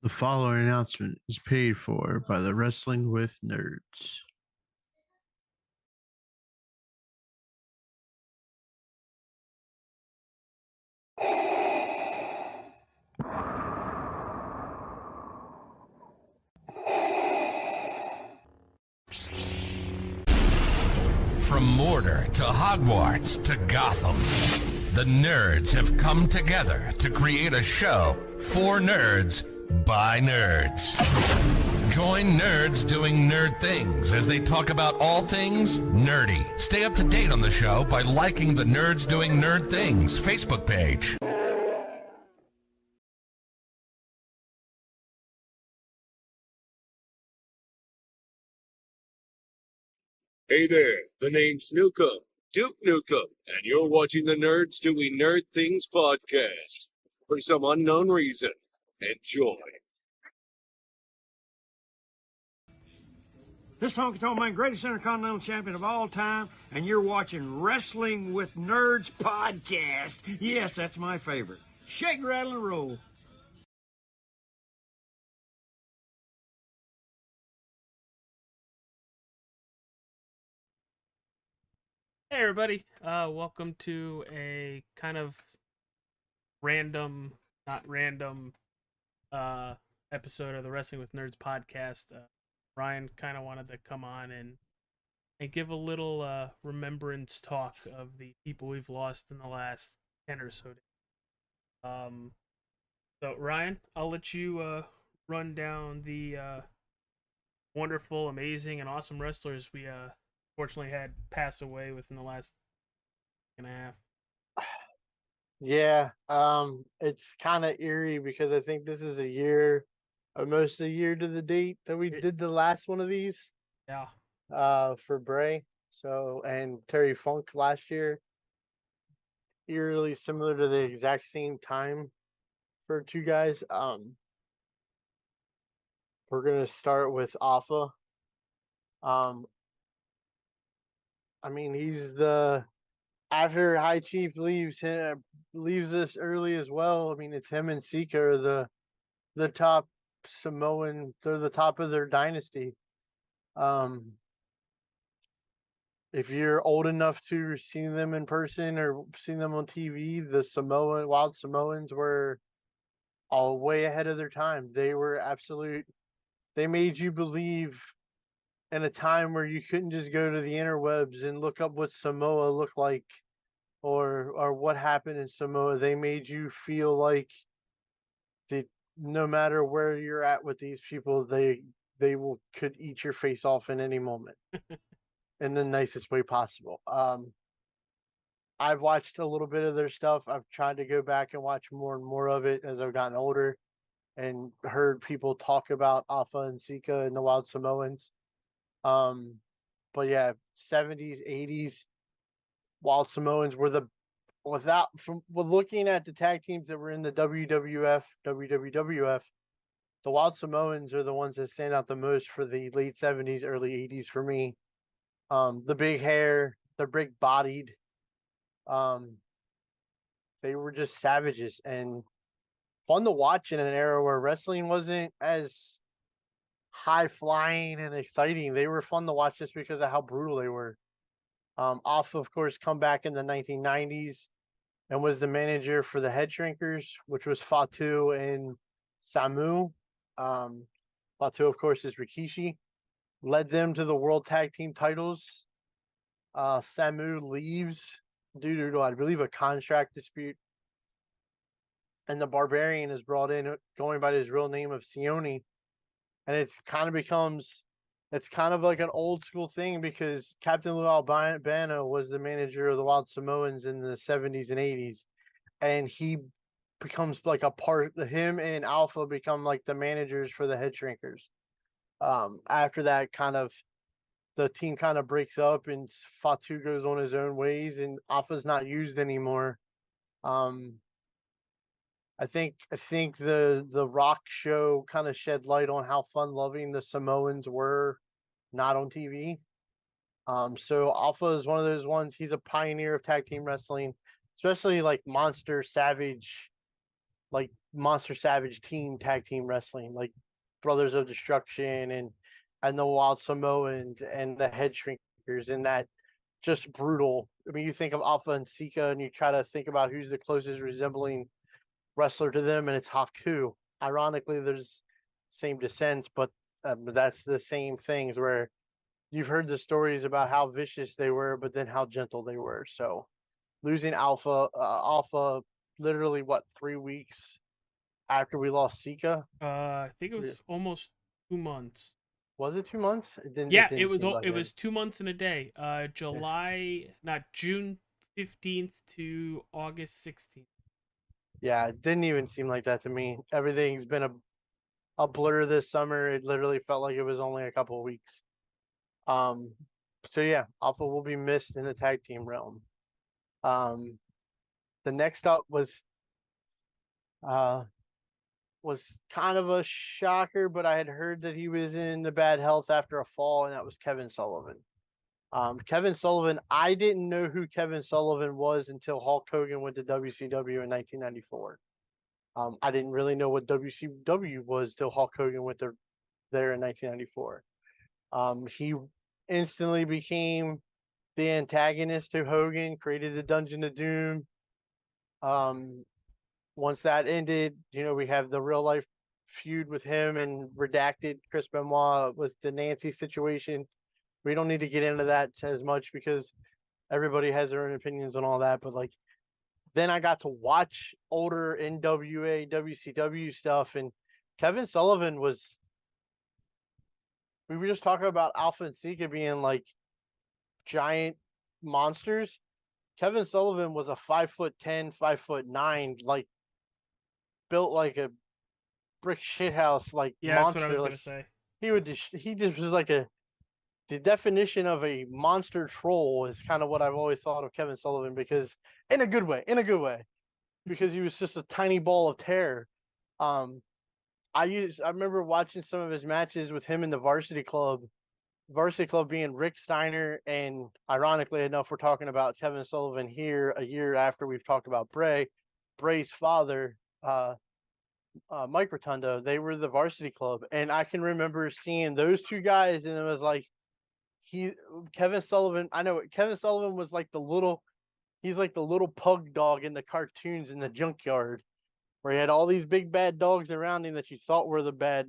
The following announcement is paid for by the Wrestling with Nerds. From Mordor to Hogwarts to Gotham, the nerds have come together to create a show for nerds by nerds. Join nerds doing nerd things as they talk about all things nerdy. Stay up to date on the show by liking the Nerds Doing Nerd Things Facebook page. Hey there, the name's Nukem, Duke Nukem, and you're watching the Nerds Doing Nerd Things podcast. For some unknown reason, enjoy. This honky tonk man, greatest intercontinental champion of all time, and you're watching Wrestling with Nerds podcast. Yes, that's my favorite. Shake, rattle, and roll. Hey everybody, welcome to a kind of random, not random, episode of the Wrestling with Nerds podcast. Ryan kind of wanted to come on and give a little remembrance talk of the people we've lost in the last 10 or so days. So Ryan, I'll let you run down the wonderful, amazing, and awesome wrestlers we fortunately had pass away within the last and a half. Yeah, it's kind of eerie because I think this is a year, almost a year to the date that we did the last one of these. Yeah. For Bray, so and Terry Funk last year, eerily similar to the exact same time for two guys. We're gonna start with Alpha. I mean, he's the after High Chief leaves us early as well. I mean, it's him and Sika are the top Samoan. They're the top of their dynasty. If you're old enough to see them in person or seen them on TV, the Wild Samoans were all way ahead of their time. They were absolute. They made you believe in a time where you couldn't just go to the interwebs and look up what Samoa looked like or what happened in Samoa. They made you feel like that no matter where you're at with these people, they could eat your face off in any moment in the nicest way possible. I've watched a little bit of their stuff. I've tried to go back and watch more and more of it as I've gotten older and heard people talk about Alpha and Sika and the Wild Samoans. But yeah, 70s, 80s, Wild Samoans were looking at the tag teams that were in the WWF, WWF, the Wild Samoans are the ones that stand out the most for the late 70s, early 80s for me. The big hair, the big bodied, they were just savages and fun to watch in an era where wrestling wasn't as high flying and exciting. They were fun to watch just because of how brutal they were. Off, of course, come back in the 1990s and was the manager for the Head Shrinkers, which was Fatu and Samu. Fatu, of course, is Rikishi. Led them to the World Tag Team titles. Samu leaves due to, I believe, a contract dispute. And the Barbarian is brought in going by his real name of Sione. And it's kind of like an old school thing because Captain Lou Albano was the manager of the Wild Samoans in the 70s and 80s. And he becomes like him and Alpha become like the managers for the Head Shrinkers. After that, the team kind of breaks up and Fatu goes on his own ways and Alpha's not used anymore. I think the Rock show kind of shed light on how fun loving the Samoans were not on TV. So Alpha is one of those ones. He's a pioneer of tag team wrestling, especially like monster savage, like Monster Savage tag team wrestling, like Brothers of Destruction and the Wild Samoans and the Head Shrinkers, and that just brutal. I mean, you think of Alpha and Sika, and you try to think about who's the closest resembling wrestler to them, and it's Haku. Ironically, there's same descents, but that's the same things where you've heard the stories about how vicious they were, but then how gentle they were. So losing Alpha, literally what 3 weeks after we lost Sika. I think it was almost 2 months. Was it 2 months? It didn't. Yeah, It didn't seem like it was 2 months and a day. June 15th to August 16th. Yeah, it didn't even seem like that to me. Everything's been a blur this summer. It literally felt like it was only a couple of weeks. So yeah, Alpha will be missed in the tag team realm. The next up was kind of a shocker, but I had heard that he was in the bad health after a fall, and that was Kevin Sullivan. Kevin Sullivan, I didn't know who Kevin Sullivan was until Hulk Hogan went to WCW in 1994. I didn't really know what WCW was till Hulk Hogan went there in 1994. He instantly became the antagonist to Hogan, created the Dungeon of Doom. Once that ended, we have the real life feud with him and redacted Chris Benoit with the Nancy situation. We don't need to get into that as much because everybody has their own opinions on all that. But like, then I got to watch older NWA, WCW stuff, and Kevin Sullivan was. We were just talking about Alpha and Sika being like giant monsters. Kevin Sullivan was a 5'10", 5'9", like built like a brick shithouse, like Yeah, that's what I monster. was Like gonna say. he just was like the definition of a monster troll is kind of what I've always thought of Kevin Sullivan, because in a good way, because he was just a tiny ball of terror. Um, I remember watching some of his matches with him in the Varsity Club. Varsity Club being Rick Steiner, and ironically enough, we're talking about Kevin Sullivan here a year after we've talked about Bray's father, Mike Rotundo. They were the Varsity Club, and I can remember seeing those two guys, and it was like Kevin Sullivan. I know Kevin Sullivan was like he's like the little pug dog in the cartoons in the junkyard, where he had all these big bad dogs around him that you thought were the bad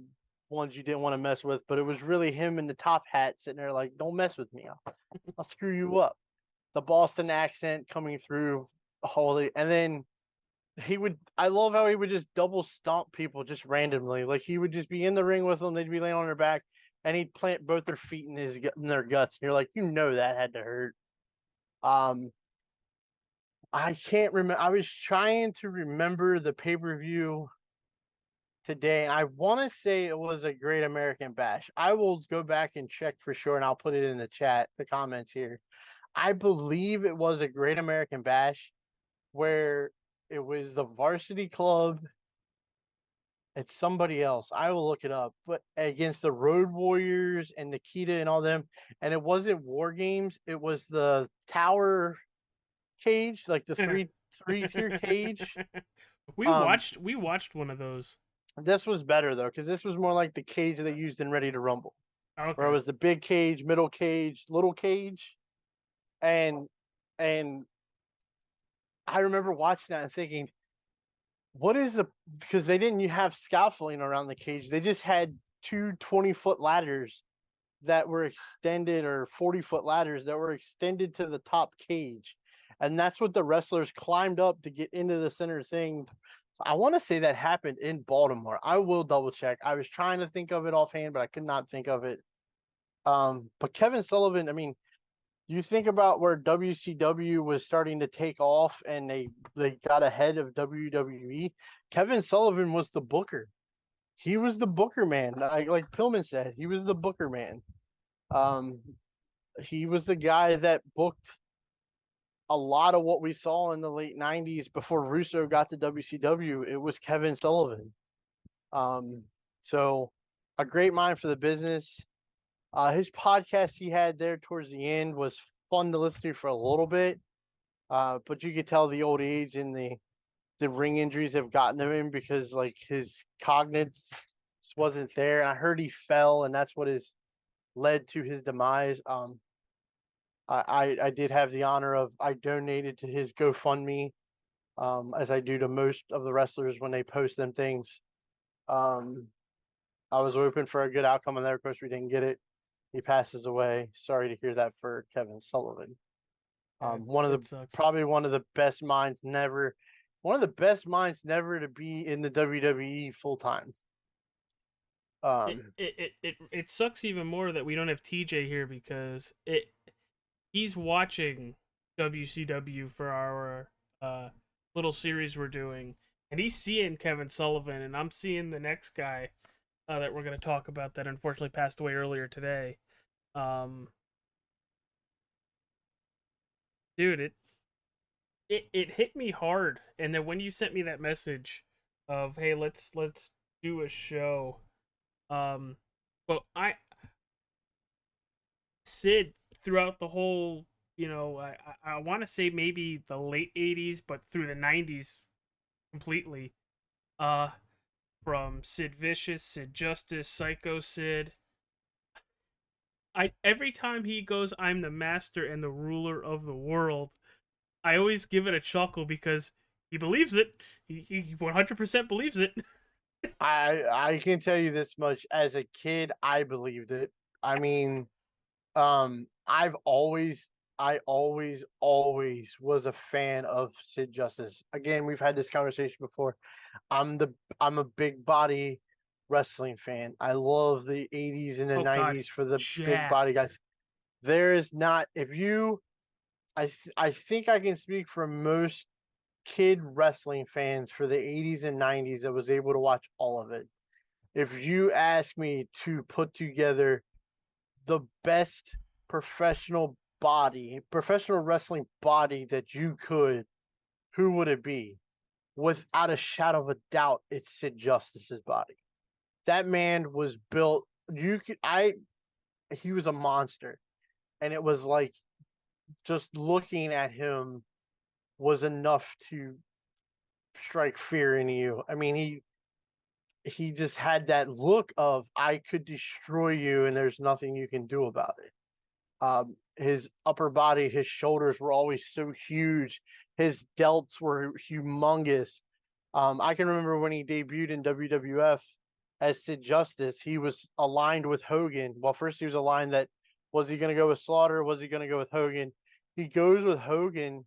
ones you didn't want to mess with, but it was really him in the top hat sitting there like, don't mess with me. I'll screw you up. The Boston accent coming through, holy, and then I love how he would just double stomp people just randomly. Like he would just be in the ring with them, they'd be laying on their back, and he'd plant both their feet in their guts. And you're like, that had to hurt. I can't remember. I was trying to remember the pay-per-view today, and I want to say it was a Great American Bash. I will go back and check for sure, and I'll put it in the chat, the comments here. I believe it was a Great American Bash where it was the Varsity Club. It's somebody else. I will look it up, but against the Road Warriors and Nikita and all them, and it wasn't War Games. It was the Tower cage, like the three-tier cage. We watched one of those. This was better though, because this was more like the cage they used in Ready to Rumble, Okay. where it was the big cage, middle cage, little cage, and I remember watching that and thinking, what is because they didn't have scaffolding around the cage. They just had two 20-foot ladders that were extended, or 40-foot ladders that were extended to the top cage. And that's what the wrestlers climbed up to get into the center thing. So I want to say that happened in Baltimore. I will double check. I was trying to think of it offhand, but I could not think of it. But Kevin Sullivan, I mean, you think about where WCW was starting to take off and they got ahead of WWE. Kevin Sullivan was the booker. He was the booker man. Like Pillman said, he was the booker man. He was the guy that booked a lot of what we saw in the late 90s before Russo got to WCW. It was Kevin Sullivan. So a great mind for the business. His podcast he had there towards the end was fun to listen to for a little bit. But you could tell the old age and the the ring injuries have gotten to him because like his cognitive wasn't there. And I heard he fell, and that's what has led to his demise. I did have the honor of I donated to his GoFundMe, as I do to most of the wrestlers when they post them things. I was hoping for a good outcome, and there, of course, we didn't get it. He passes away. Sorry to hear that for Kevin Sullivan. One of it the sucks. probably one of the best minds never, one of the best minds never to be in the WWE full time. It sucks even more that we don't have TJ here because he's watching WCW for our little series we're doing, and he's seeing Kevin Sullivan, and I'm seeing the next guy that we're going to talk about that unfortunately passed away earlier today. Dude, it hit me hard, and then when you sent me that message of hey, let's do a show, but Sid throughout the whole, I want to say maybe the late 80s, but through the 90s completely, uh from Sid Vicious, Sid Justice, Psycho Sid. I every time he goes, I'm the master and the ruler of the world, I always give it a chuckle because he believes it. He 100% believes it. I can tell you this much: as a kid, I believed it. I mean, I always was a fan of Sid Justice. Again, we've had this conversation before. I'm the I'm a big body wrestling fan. I love the 80s and the Oh God, 90s for the big body jacked. guys. There is not if you I think I can speak for most kid wrestling fans for the 80s and 90s that was able to watch all of it. If you ask me to put together the best professional wrestling body that you could, who would it be? Without a shadow of a doubt, it's Sid Justice's body. That man was built. He was a monster, and it was like just looking at him was enough to strike fear in you. I mean, he just had that look of I could destroy you, and there's nothing you can do about it. His upper body, his shoulders were always so huge. His delts were humongous. I can remember when he debuted in WWF as Sid Justice, he was aligned with Hogan. Well, first he was aligned that was he going to go with Slaughter? Was he going to go with Hogan? He goes with Hogan,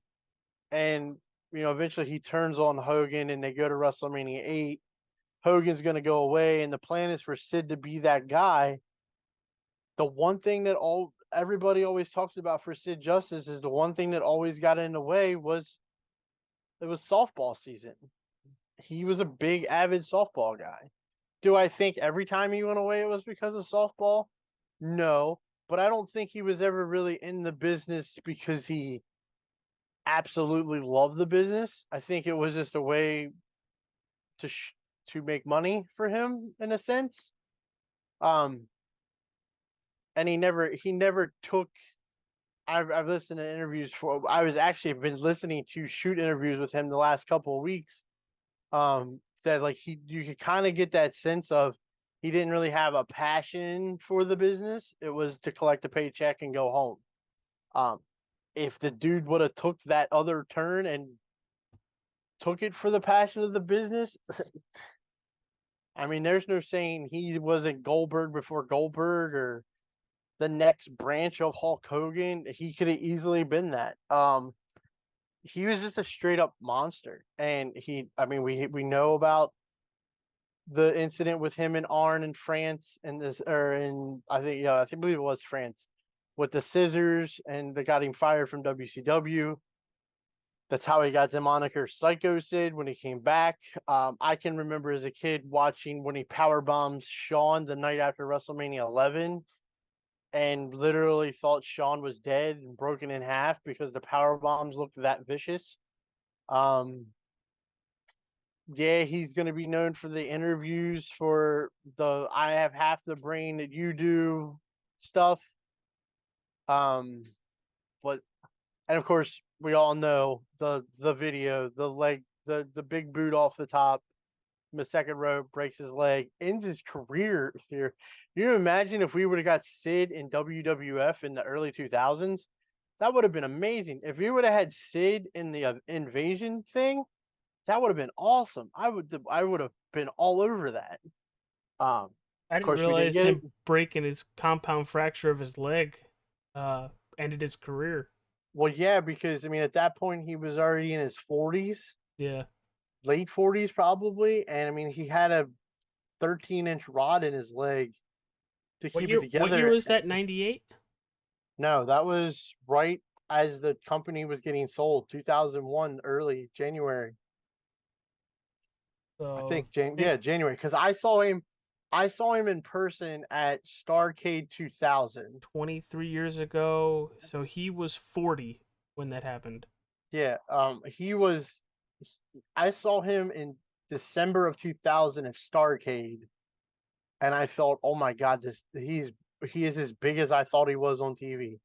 and eventually he turns on Hogan, and they go to WrestleMania 8. Hogan's going to go away, and the plan is for Sid to be that guy. The one thing that everybody always talks about for Sid Justice is the one thing that always got in the way was it was softball season. He was a big avid softball guy. Do I think every time he went away it was because of softball? No, but I don't think he was ever really in the business because he absolutely loved the business. I think it was just a way to make money for him in a sense. And he never took. I've listened to interviews for. I was actually been listening to shoot interviews with him the last couple of weeks. That like you could kind of get that sense of he didn't really have a passion for the business. It was to collect a paycheck and go home. If the dude would have took that other turn and took it for the passion of the business, I mean, there's no saying he wasn't Goldberg before Goldberg or the next branch of Hulk Hogan. He could have easily been that. He was just a straight up monster, and I mean, we know about the incident with him and Arn in France, and this or in I believe it was France, with the scissors, and they got him fired from WCW. That's how he got the moniker Psycho Sid when he came back. I can remember as a kid watching when he power bombs Shawn the night after WrestleMania 11, and literally thought Shawn was dead and broken in half because the power bombs looked that vicious. Yeah, he's going to be known for the interviews for the "I have half the brain that you do" stuff. But and of course we all know the video, the leg the big boot off the top, the second rope, breaks his leg, ends his career here. You imagine if we would have got Sid in WWF in the early 2000s? That would have been amazing. If we would have had Sid in the Invasion thing, that would have been awesome. I would have been all over that. Of I didn't course, we didn't realize get it. him breaking his compound fracture of his leg uh, ended his career. Well, yeah, because I mean, at that point, he was already in his 40s, Yeah. late 40s probably, and I mean, he had a 13-inch rod in his leg to What keep it year? What year together. was that? 98. No, that was right as the company was getting sold, 2001, early January. I So think think January, because I saw him in person at Starcade 2000. 23 years ago. So he was 40 when that happened. Yeah, I saw him in December of 2000 at Starcade, and I thought, oh my God, he is as big as I thought he was on TV.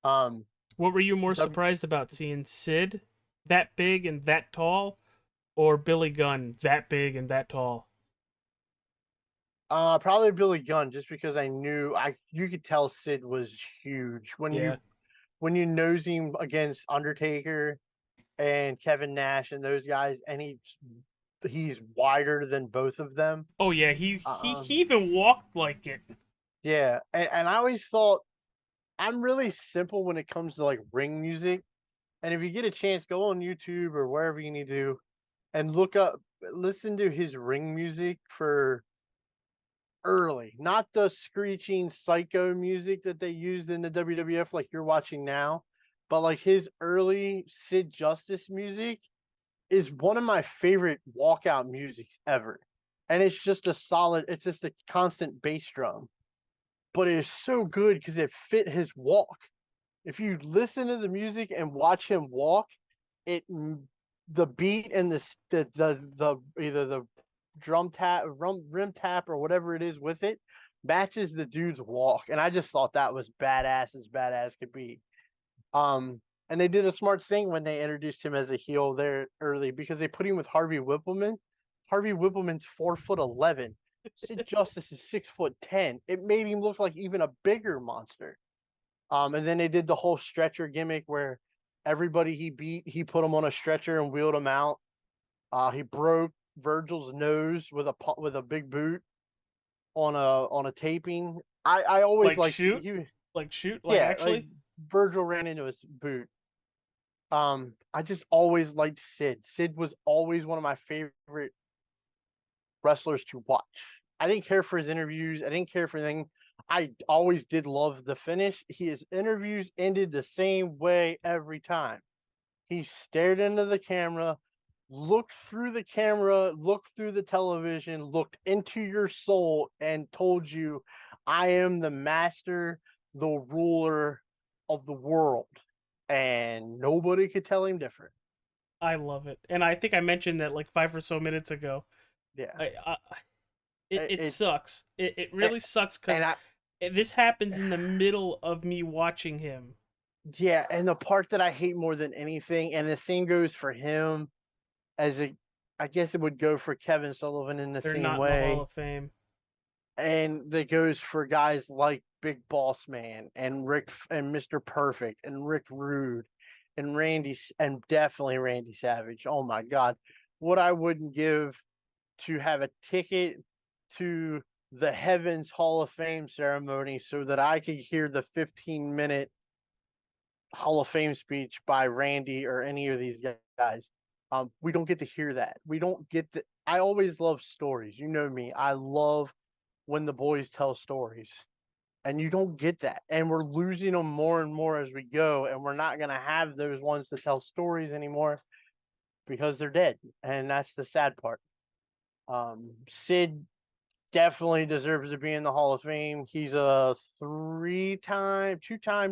Um, What were you more the surprised about, seeing Sid that big and that tall, or Billy Gunn that big and that tall? Probably Billy Gunn, just because I knew you could tell Sid was huge Yeah. when you nose him against Undertaker and Kevin Nash and those guys, and he's wider than both of them. Oh yeah, he Um, even walked like it. yeah, and I always thought I'm really simple when it comes to like ring music. And if you get a chance, go on YouTube or wherever you need to, and listen to his ring music for early, not the screeching psycho music that they used in the WWF like you're watching now, but like his early Sid Justice music is one of my favorite walkout musics ever. And it's just a constant bass drum, but it is so good because it fit his walk. If you listen to the music and watch him walk, it the beat and the either the drum tap, rim tap, or whatever it is with it matches the dude's walk, and I just thought that was badass as badass could be. Um, and they did a smart thing when they introduced him as a heel there early because they put him with Harvey Whippleman. Harvey Whippleman's 4'11". Sid Justice is 6'10". It made him look like even a bigger monster. And then they did the whole stretcher gimmick where everybody he beat, he put him on a stretcher and wheeled him out. He broke Virgil's nose with a big boot on a taping. I always Like like shoot, he like shoot, like yeah, like actually. Virgil ran into his boot. I just always liked Sid. Sid was always one of my favorite wrestlers to watch. I didn't care for his interviews. I didn't care for anything. I always did love the finish. His interviews ended the same way every time. He stared into the camera, looked through the television, looked into your soul, and told you, I am the master, the ruler of the world. And nobody could tell him different. I love it, and I think I mentioned that like 5 or so minutes ago. Yeah. I it It's sucks. It and really sucks because and I this happens in the middle of me watching him. yeah, and the part that I hate more than anything, and the same goes for him as a I guess it would go for Kevin Sullivan in the They're same not in the Hall way. of Fame. And that goes for guys like Big Boss Man and and Mr. Perfect and Rick Rude and and definitely Randy Savage. Oh my God, what I wouldn't give to have a ticket to the Heavens Hall of Fame ceremony so that I could hear the 15-minute Hall of Fame speech by Randy or any of these guys. We don't get to hear that. We don't get the. I always love stories. You know me. I love when the boys tell stories, and you don't get that. And we're losing them more and more as we go, and we're not gonna have those ones to tell stories anymore because they're dead, and that's the sad part. Sid definitely deserves to be in the Hall of Fame. He's a two-time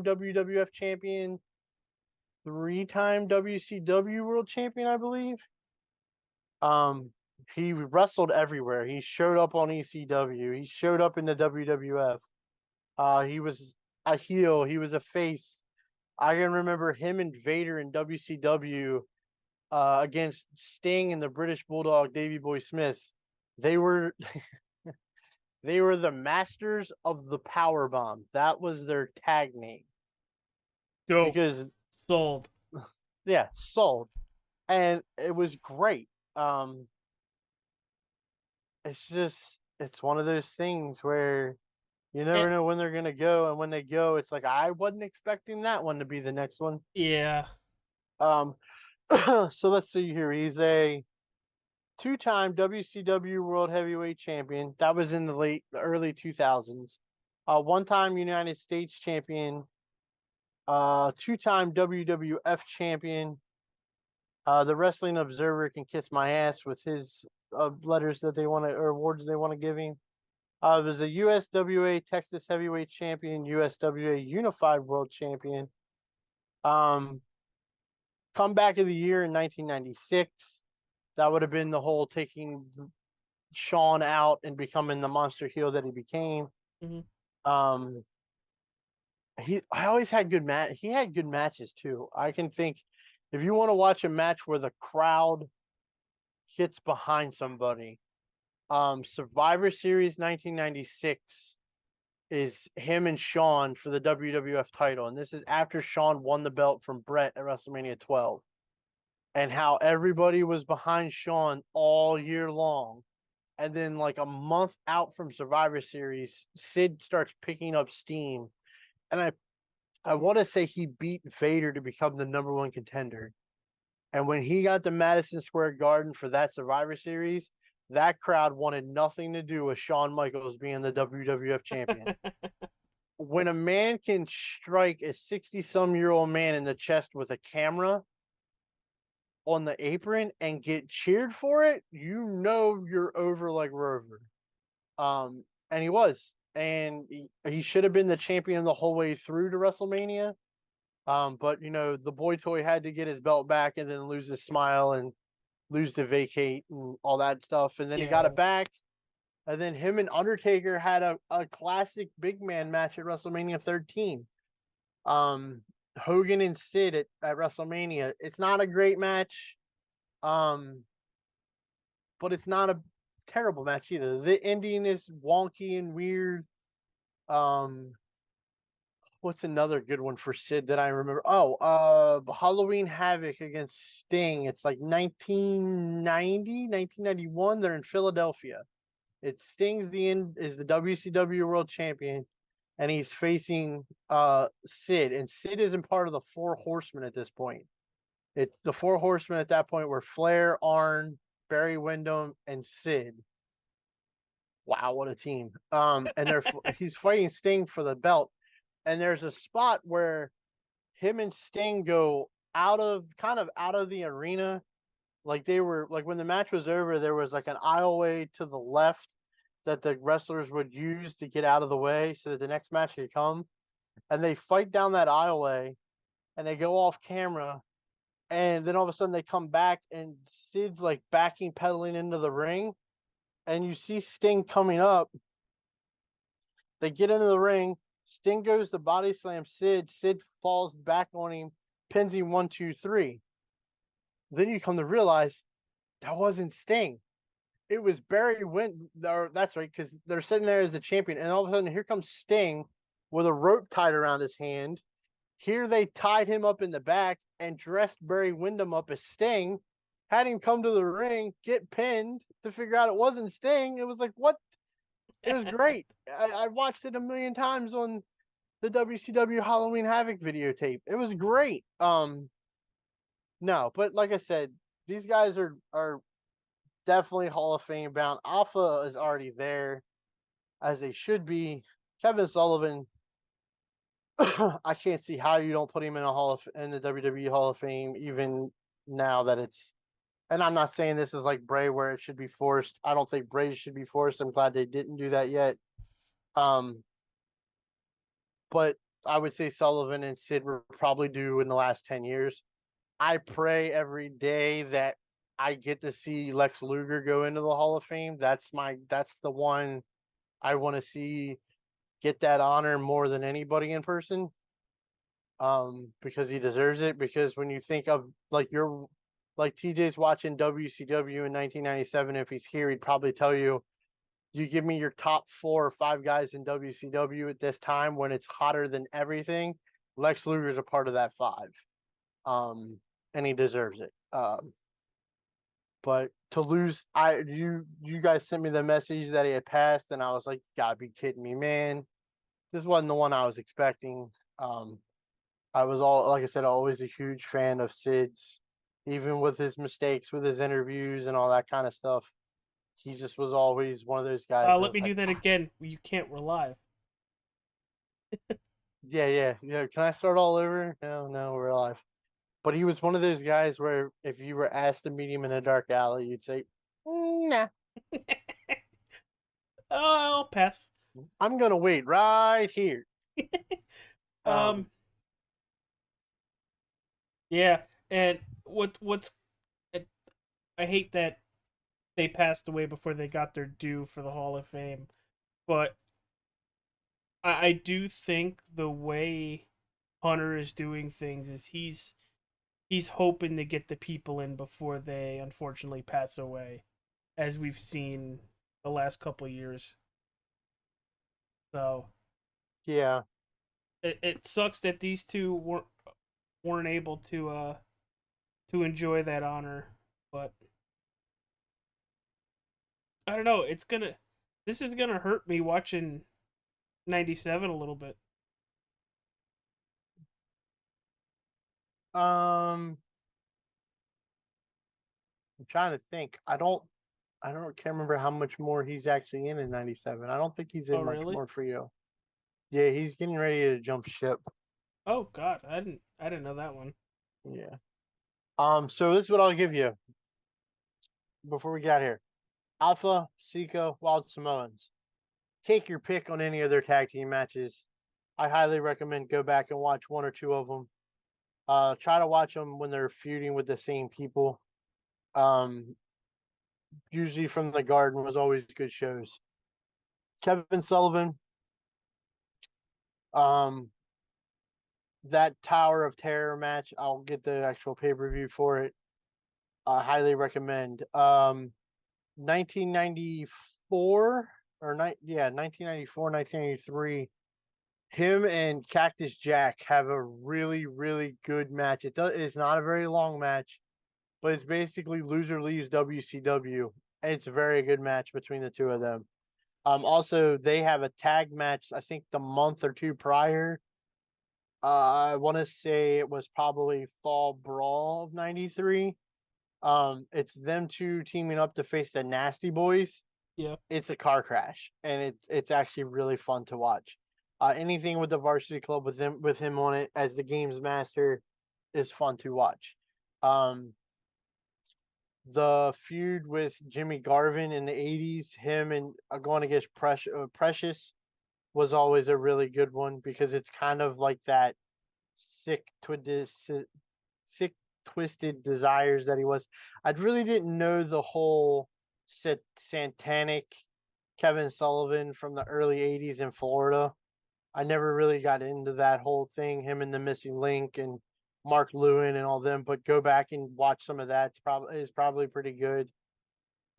WWF champion, three-time WCW World Champion, I believe. Um, he wrestled everywhere. He showed up on ECW. He showed up in the WWF. He was a heel. He was a face. I can remember him and Vader in WCW against Sting and the British Bulldog Davey Boy Smith. They were they were the masters of the power bomb. That was their tag name. Dope. Because Sold. yeah, sold. And it was great. It's one of those things where you never know when they're gonna go, and when they go, it's like I wasn't expecting that one to be the next one. Yeah. So let's see here. He's a two-time WCW World Heavyweight Champion. That was in the early 2000s. One-time United States Champion. Two-time WWF Champion. The Wrestling Observer can kiss my ass with his letters that they want to, or awards they want to give him. Was a USWA Texas Heavyweight Champion, USWA Unified World Champion. Comeback of the year in 1996. That would have been the whole taking Shawn out and becoming the monster heel that he became. Mm-hmm. I always had he had good matches too. I can think if you want to watch a match where the crowd gets behind somebody, Survivor Series 1996 is him and Shawn for the WWF title, and this is after Shawn won the belt from Brett at WrestleMania 12, and how everybody was behind Shawn all year long. And then, like a month out from Survivor Series, Sid starts picking up steam, and I want to say he beat Vader to become the #1 contender. And when he got to Madison Square Garden for that Survivor Series, that crowd wanted nothing to do with Shawn Michaels being the WWF champion. When a man can strike a 60-some-year-old man in the chest with a camera on the apron and get cheered for it, you know you're over like Rover. And he was. And he should have been the champion the whole way through to WrestleMania. But the boy toy had to get his belt back and then lose his smile and lose the vacate and all that stuff. And then he got it back. And then him and Undertaker had a classic big man match at WrestleMania 13. Hogan and Sid at WrestleMania. It's not a great match. But it's not a terrible match either. The ending is wonky and weird. What's another good one for Sid that I remember? Oh, Halloween Havoc against Sting. It's like 1990, 1991. They're in Philadelphia. It's Sting's is the WCW World Champion, and he's facing Sid. And Sid isn't part of the Four Horsemen at this point. It's the Four Horsemen at that point were Flair, Arn, Barry Windham, and Sid. Wow, what a team! And he's fighting Sting for the belt. And there's a spot where him and Sting go out of the arena. Like they were like when the match was over, there was like an aisleway to the left that the wrestlers would use to get out of the way so that the next match could come. And they fight down that aisleway and they go off camera. And then all of a sudden they come back and Sid's like backing pedaling into the ring. And you see Sting coming up. They get into the ring. Sting goes to body slam Sid. Sid falls back on him, pins him 1, 2, 3. Then you come to realize that wasn't Sting. It was Barry Windham. That's right, because they're sitting there as the champion, and all of a sudden here comes Sting with a rope tied around his hand. Here they tied him up in the back and dressed Barry Windham up as Sting, had him come to the ring, get pinned to figure out it wasn't Sting. It was like, what? It was great. I watched it a million times on the WCW Halloween Havoc videotape. It was great. No, but like I said, these guys are definitely Hall of Fame bound. Alpha is already there, as they should be. Kevin Sullivan, I can't see how you don't put him in the WWE Hall of Fame, even now that it's. And I'm not saying this is like Bray where it should be forced. I don't think Bray should be forced. I'm glad they didn't do that yet. But I would say Sullivan and Sid were probably due in the last 10 years. I pray every day that I get to see Lex Luger go into the Hall of Fame. That's the one I want to see get that honor more than anybody in person. Because he deserves it. Because when you think of like like TJ's watching WCW in 1997. If he's here, he'd probably tell you, you give me your top 4 or 5 guys in WCW at this time when it's hotter than everything. Lex Luger's a part of that 5. And he deserves it. But to lose, you guys sent me the message that he had passed, and I was like, gotta be kidding me, man. This wasn't the one I was expecting. I was like I said, always a huge fan of Sid's, even with his mistakes, with his interviews and all that kind of stuff. He just was always one of those guys that Let was me like, do that again. You can't. We're live. yeah. Can I start all over? No, we're alive. But he was one of those guys where if you were asked to meet him in a dark alley, you'd say, nah, I'll pass. I'm gonna wait right here. Um, yeah, and what's I hate that they passed away before they got their due for the Hall of Fame, but I do think the way Hunter is doing things is he's hoping to get the people in before they unfortunately pass away, as we've seen the last couple of years. So Yeah, it sucks that these two weren't able to enjoy that honor, but I don't know. This is gonna hurt me watching '97 a little bit. I'm trying to think. Can't remember how much more he's actually in '97. I don't think he's Oh in much really? more for you. Yeah, he's getting ready to jump ship. Oh God, I didn't know that one. Yeah. So this is what I'll give you before we get here. Alpha, Seiko, Wild Samoans. Take your pick on any of their tag team matches. I highly recommend go back and watch 1 or 2 of them. Try to watch them when they're feuding with the same people. Um, Usually from the Garden was always good shows. Kevin Sullivan, um, that Tower of Terror match. I'll get the actual pay per view for it. I highly recommend. 1994 1994, 1993. Him and Cactus Jack have a really, really good match. It's not a very long match, but it's basically loser leaves WCW. It's a very good match between the two of them. Also they have a tag match, I think the month or 2 prior. I want to say it was probably Fall Brawl of '93. It's them two teaming up to face the Nasty Boys. Yeah. It's a car crash, and it's actually really fun to watch. Anything with the Varsity Club with him on it as the games master is fun to watch. Um, the feud with Jimmy Garvin in the '80s, him and going against Precious was always a really good one because it's kind of like that sick sick twisted desires that he was. I really didn't know the whole satanic Kevin Sullivan from the early '80s in Florida. I never really got into that whole thing, him and the Missing Link and Mark Lewin and all them. But go back and watch some of that. It's probably pretty good.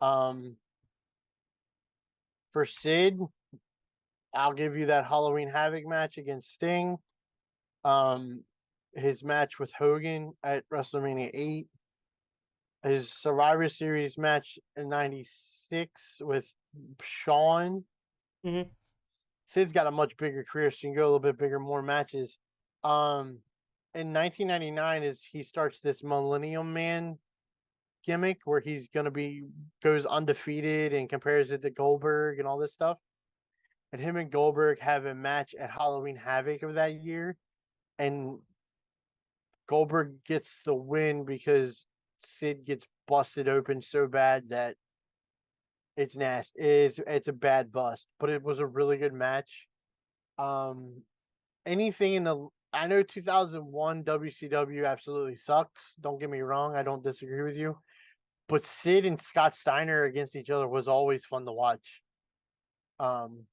Um, for Sid, I'll give you that Halloween Havoc match against Sting. Um, his match with Hogan at WrestleMania 8. His Survivor Series match in '96 with Shawn. Hmm. Sid's got a much bigger career, so you can go a little bit bigger, more matches. Um, in 1999 is he starts this Millennium Man gimmick where he's gonna be goes undefeated and compares it to Goldberg and all this stuff. And him and Goldberg have a match at Halloween Havoc of that year, and Goldberg gets the win because Sid gets busted open so bad that it's nasty. It's a bad bust, but it was a really good match. Um, Anything in the I know 2001 WCW absolutely sucks. Don't get me wrong, I don't disagree with you. But Sid and Scott Steiner against each other was always fun to watch. Um,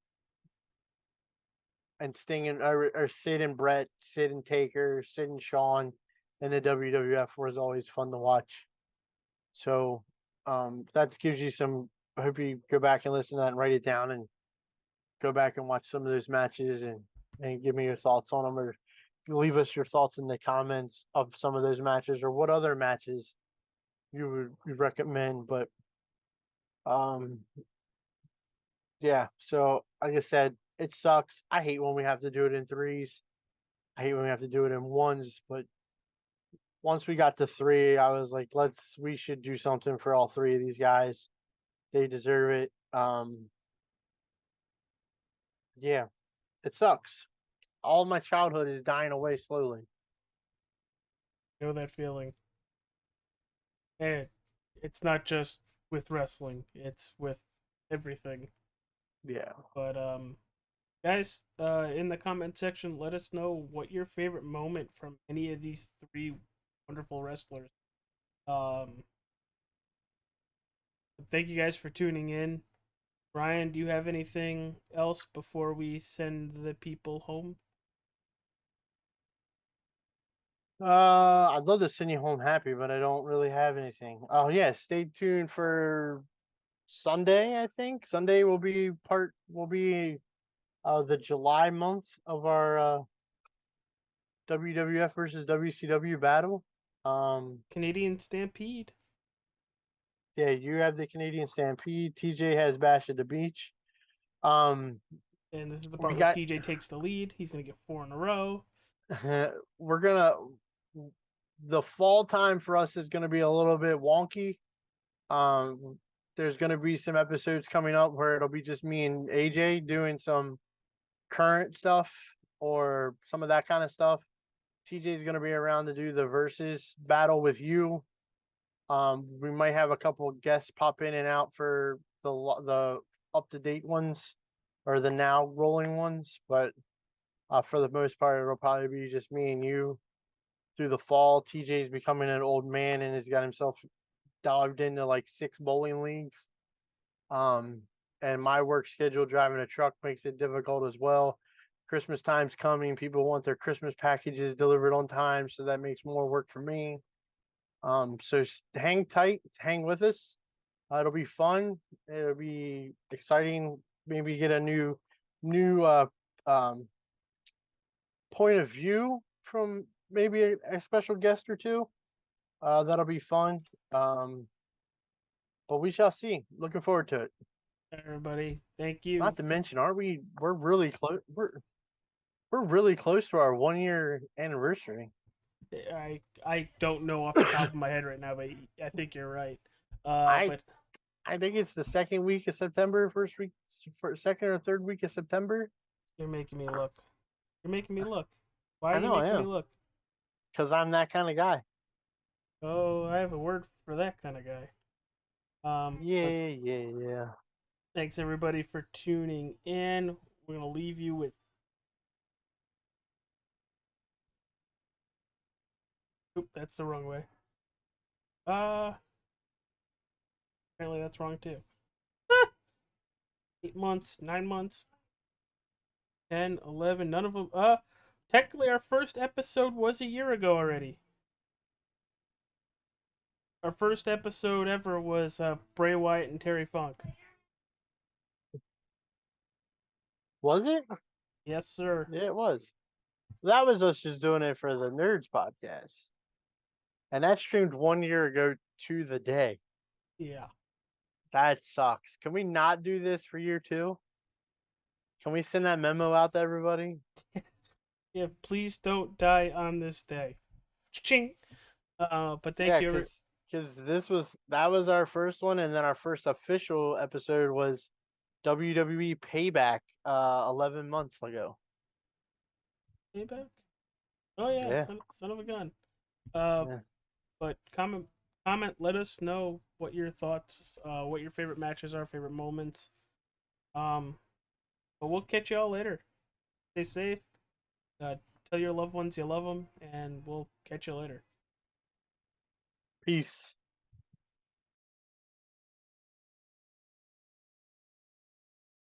and Sting and or Sid and Brett, Sid and Taker, Sid and Shawn, and the WWF was always fun to watch. So that gives you some. I hope you go back and listen to that and write it down and go back and watch some of those matches and give me your thoughts on them, or leave us your thoughts in the comments of some of those matches or what other matches you recommend. But um yeah, so like I said, it sucks. I hate when we have to do it in threes. I hate when we have to do it in ones, but once we got to three, I was like, we should do something for all three of these guys. They deserve it. Yeah, it sucks. All my childhood is dying away slowly. Know that feeling. And it's not just with wrestling; it's with everything. Yeah. But guys, in the comment section, let us know what your favorite moment from any of these three wonderful wrestlers. Um, thank you guys for tuning in. Ryan, do you have anything else before we send the people home? I'd love to send you home happy, but I don't really have anything. Oh yeah, stay tuned for Sunday. I think Sunday will be the July month of our WWF versus WCW battle. Um, Canadian Stampede. yeah, you have the Canadian Stampede. TJ has Bash at the Beach. Um, And this is the we part where got TJ takes the lead. He's going to get 4 in a row. we're gonna the fall time for us is gonna be a little bit wonky. Um, there's gonna be some episodes coming up where it'll be just me and AJ doing some current stuff or some of that kind of stuff. TJ's gonna be around to do the versus battle with you. We might have a couple of guests pop in and out for the up to date ones or the now rolling ones, but for the most part, it'll probably be just me and you through the fall. TJ's becoming an old man and has got himself dived into like 6 bowling leagues. Um, and my work schedule driving a truck makes it difficult as well. Christmas time's coming. People want their Christmas packages delivered on time, so that makes more work for me. So hang tight, hang with us. It'll be fun. It'll be exciting. Maybe get a new um, point of view from maybe a special guest or two. That'll be fun. Um, but we shall see. Looking forward to it. Everybody, thank you. Not to mention, aren't we? We're really close. We're really close to our 1 year anniversary. I don't know off the top of my head right now, but I think you're right. I But I think it's the second week of September, first week, second or third week of September. you're making me look. You're making me look. Why I are you know I making me am, look? because I'm that kind of guy. Oh, I have a word for that kind of guy. But Yeah. thanks everybody for tuning in. We're gonna leave you with. Oop, that's the wrong way. Apparently that's wrong too. 8 months, 9 months, 10, 11. None of them. Technically, our first episode was a year ago already. Our first episode ever was Bray Wyatt and Terry Funk. Was it? Yes, sir. Yeah, it was. That was us just doing it for the Nerds podcast, and that streamed 1 year ago to the day. Yeah. That sucks. Can we not do this for year two? Can we send that memo out to everybody? Yeah. Please don't die on this day. Ching. But thank Yeah, you. because that was our first one, and then our first official episode was WWE Payback 11 months ago. Payback. Oh yeah, Yeah. son of a gun. Uh, Yeah. but comment. Let us know what your thoughts, what your favorite matches are, favorite moments. But we'll catch y'all later. Stay safe. Tell your loved ones you love them, and we'll catch you later. Peace.